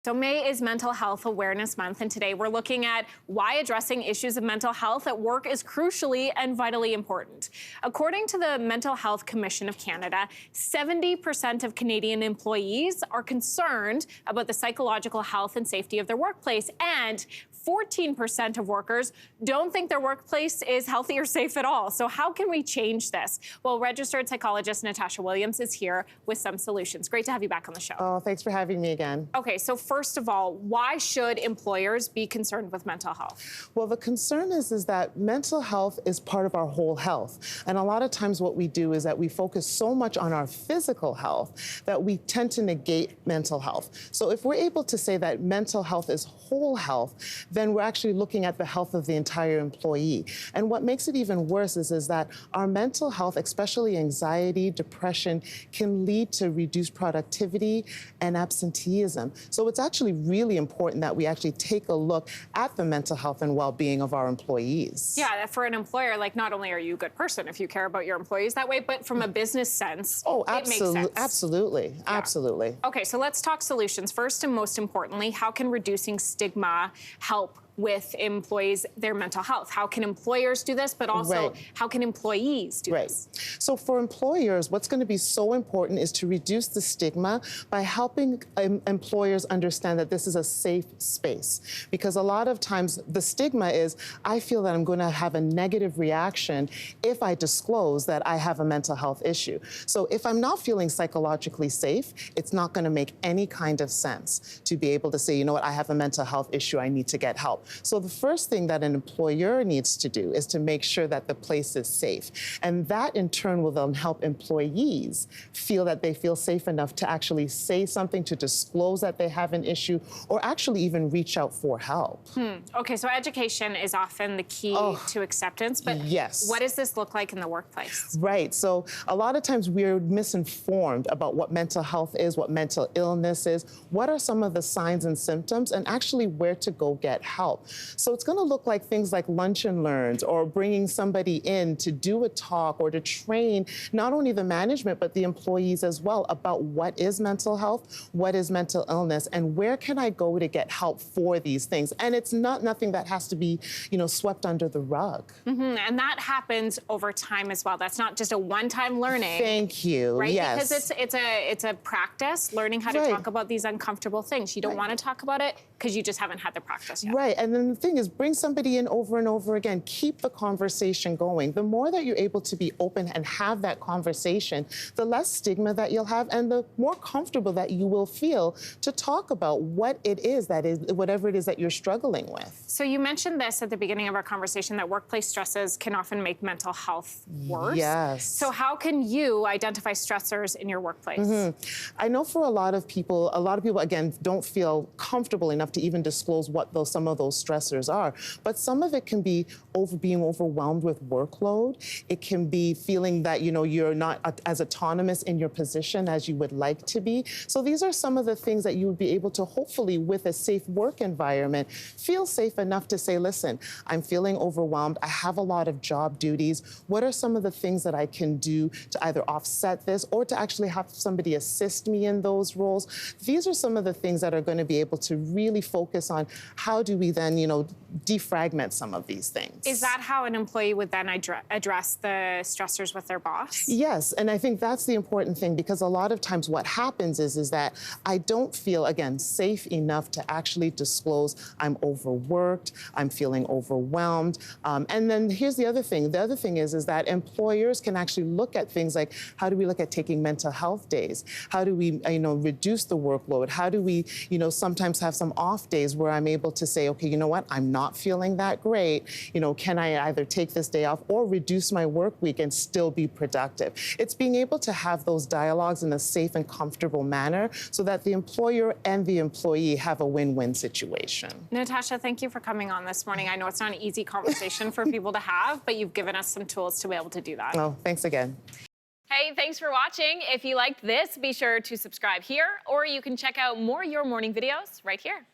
So May is Mental Health Awareness Month, and today we're looking at why addressing issues of mental health at work is crucially and vitally important. According to the Mental Health Commission of Canada, 70% of Canadian employees are concerned about the psychological health and safety of their workplace, and 14% of workers don't think their workplace is healthy or safe at all. So how can we change this? Well, registered psychologist Natasha Williams is here with some solutions. Great to have you back on the show. Oh, thanks for having me again. Okay, so first of all, why should employers be concerned with mental health? Well, the concern is that mental health is part of our whole health. And a lot of times what we do is that we focus so much on our physical health that we tend to negate mental health. So if we're able to say that mental health is whole health, then we're actually looking at the health of the entire employee. And what makes it even worse is that our mental health, especially anxiety, depression, can lead to reduced productivity and absenteeism. So it's actually really important that we actually take a look at the mental health and well-being of our employees. Yeah, for an employer, like, not only are you a good person if you care about your employees that way, but from a business sense, it makes sense. Absolutely, Yeah. Absolutely. Okay, so let's talk solutions. First and most importantly, how can reducing stigma help with employees, their mental health? How can employers do this, but also how can employees do this? So for employers, what's going to be so important is to reduce the stigma by helping employers understand that this is a safe space. Because a lot of times the stigma is, I feel that I'm going to have a negative reaction if I disclose that I have a mental health issue. So if I'm not feeling psychologically safe, it's not going to make any kind of sense to be able to say, you know what, I have a mental health issue, I need to get help. So the first thing that an employer needs to do is to make sure that the place is safe. And that in turn will then help employees feel that they feel safe enough to actually say something, to disclose that they have an issue, or actually even reach out for help. Okay, so education is often the key to acceptance, but what does this look like in the workplace? Right, so a lot of times we're misinformed about what mental health is, what mental illness is, what are some of the signs and symptoms, and actually where to go get help. So it's going to look like things like lunch and learns, or bringing somebody in to do a talk or to train not only the management but the employees as well about what is mental health, what is mental illness, and where can I go to get help for these things. And it's nothing that has to be, swept under the rug. And that happens over time as well. That's not just a one-time learning. Thank you. Right? Yes. Because it's a practice, learning how to talk about these uncomfortable things. You don't want to talk about it because you just haven't had the practice yet. Right. And then the thing is, bring somebody in over and over again. Keep the conversation going. The more that you're able to be open and have that conversation, the less stigma that you'll have and the more comfortable that you will feel to talk about what it is whatever it is that you're struggling with. So you mentioned this at the beginning of our conversation, that workplace stresses can often make mental health worse. Yes. So how can you identify stressors in your workplace? I know for a lot of people, again, don't feel comfortable enough to even disclose what some of those stressors are. But some of it can be being overwhelmed with workload. It can be feeling that, you're not as autonomous in your position as you would like to be. So these are some of the things that you would be able to, hopefully, with a safe work environment, feel safe enough to say, listen, I'm feeling overwhelmed. I have a lot of job duties. What are some of the things that I can do to either offset this or to actually have somebody assist me in those roles? These are some of the things that are going to be able to really focus on how do we then, defragment some of these things. Is that how an employee would then address the stressors with their boss? Yes, and I think that's the important thing, because a lot of times what happens is that I don't feel, again, safe enough to actually disclose I'm overworked, I'm feeling overwhelmed. And then here's the other thing. The other thing is that employers can actually look at things like, how do we look at taking mental health days? How do we, reduce the workload? How do we, sometimes have some off days where I'm able to say, okay, you know what, I'm not feeling that great. Can I either take this day off or reduce my work week and still be productive? It's being able to have those dialogues in a safe and comfortable manner so that the employer and the employee have a win-win situation. Natasha, thank you for coming on this morning. I know it's not an easy conversation for people to have, but you've given us some tools to be able to do that. Oh, thanks again. Hey, thanks for watching. If you liked this, be sure to subscribe here, or you can check out more Your Morning videos right here.